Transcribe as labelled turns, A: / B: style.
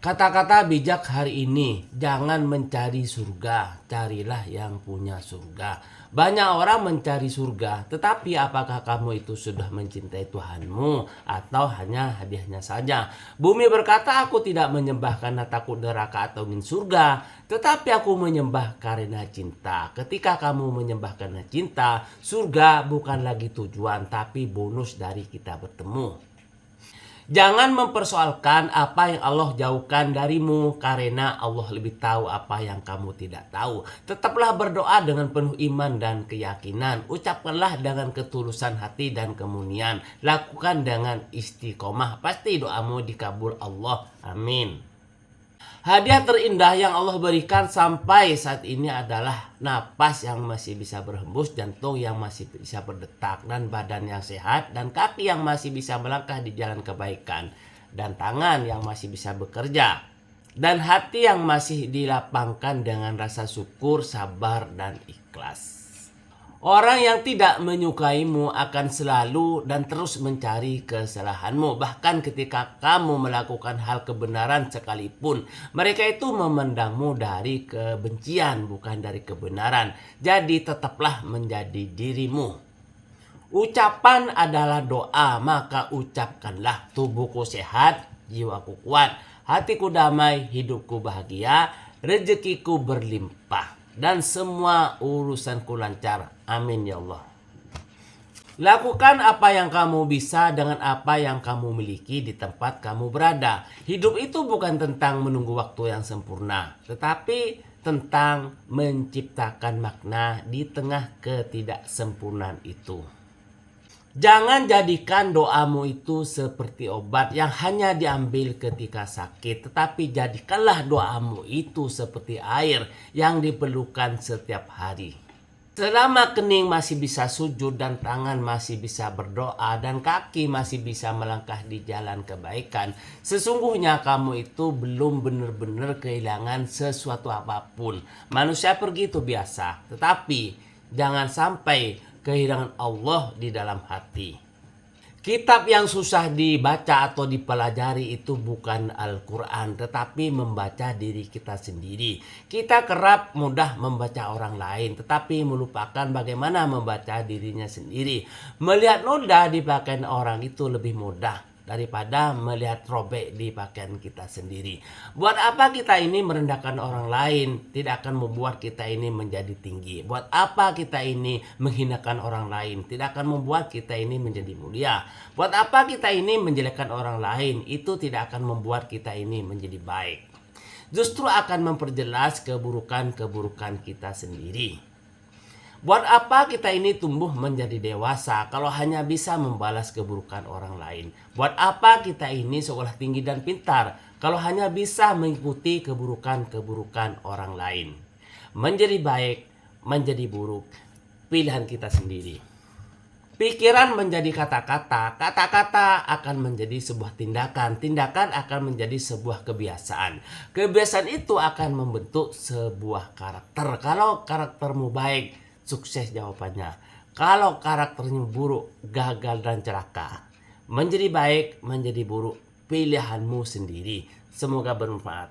A: Kata-kata bijak hari ini, jangan mencari surga, carilah yang punya surga. Banyak orang mencari surga, tetapi apakah kamu itu sudah mencintai Tuhanmu atau hanya hadiahnya saja? Bumi berkata, aku tidak menyembah karena takut neraka atau ingin surga, tetapi aku menyembah karena cinta. Ketika kamu menyembah karena cinta, surga bukan lagi tujuan, tapi bonus dari kita bertemu. Jangan mempersoalkan apa yang Allah jauhkan darimu karena Allah lebih tahu apa yang kamu tidak tahu. Tetaplah berdoa dengan penuh iman dan keyakinan. Ucapkanlah dengan ketulusan hati dan kemunian. Lakukan dengan istiqomah. Pasti doamu dikabul Allah. Amin. Hadiah terindah yang Allah berikan sampai saat ini adalah napas yang masih bisa berhembus, jantung yang masih bisa berdetak, dan badan yang sehat, dan kaki yang masih bisa melangkah di jalan kebaikan, dan tangan yang masih bisa bekerja, dan hati yang masih dilapangkan dengan rasa syukur, sabar, dan ikhlas. Orang yang tidak menyukaimu akan selalu dan terus mencari kesalahanmu. Bahkan ketika kamu melakukan hal kebenaran sekalipun, mereka itu memandangmu dari kebencian, bukan dari kebenaran. Jadi tetaplah menjadi dirimu. Ucapan adalah doa, maka ucapkanlah. Tubuhku sehat, jiwaku kuat, hatiku damai, hidupku bahagia, rezekiku berlimpah, dan semua urusanku lancar. Amin ya Allah. Lakukan apa yang kamu bisa dengan apa yang kamu miliki di tempat kamu berada. Hidup itu bukan tentang menunggu waktu yang sempurna, tetapi tentang menciptakan makna di tengah ketidaksempurnaan itu. Jangan jadikan doamu itu seperti obat yang hanya diambil ketika sakit, tetapi jadikanlah doamu itu seperti air yang diperlukan setiap hari. Selama kening masih bisa sujud dan tangan masih bisa berdoa dan kaki masih bisa melangkah di jalan kebaikan, sesungguhnya kamu itu belum benar-benar kehilangan sesuatu apapun. Manusia pergi itu biasa, tetapi jangan sampai kehilangan Allah di dalam hati. Kitab yang susah dibaca atau dipelajari itu bukan Al-Quran, tetapi membaca diri kita sendiri. Kita kerap mudah membaca orang lain, tetapi melupakan bagaimana membaca dirinya sendiri. Melihat noda di pakaian orang itu lebih mudah daripada melihat robek di pakaian kita sendiri. Buat apa kita ini merendahkan orang lain? Tidak akan membuat kita ini menjadi tinggi. Buat apa kita ini menghinakan orang lain? Tidak akan membuat kita ini menjadi mulia. Buat apa kita ini menjelekkan orang lain? Itu tidak akan membuat kita ini menjadi baik. Justru akan memperjelas keburukan-keburukan kita sendiri. Buat apa kita ini tumbuh menjadi dewasa kalau hanya bisa membalas keburukan orang lain? Buat apa kita ini sekolah tinggi dan pintar kalau hanya bisa mengikuti keburukan-keburukan orang lain? Menjadi baik, menjadi buruk, pilihan kita sendiri. Pikiran menjadi kata-kata, kata-kata akan menjadi sebuah tindakan, tindakan akan menjadi sebuah kebiasaan. Kebiasaan itu akan membentuk sebuah karakter. Kalau karaktermu baik, sukses jawabannya. Kalau karakternya buruk, gagal dan celaka. Menjadi baik, menjadi buruk, pilihanmu sendiri. Semoga bermanfaat.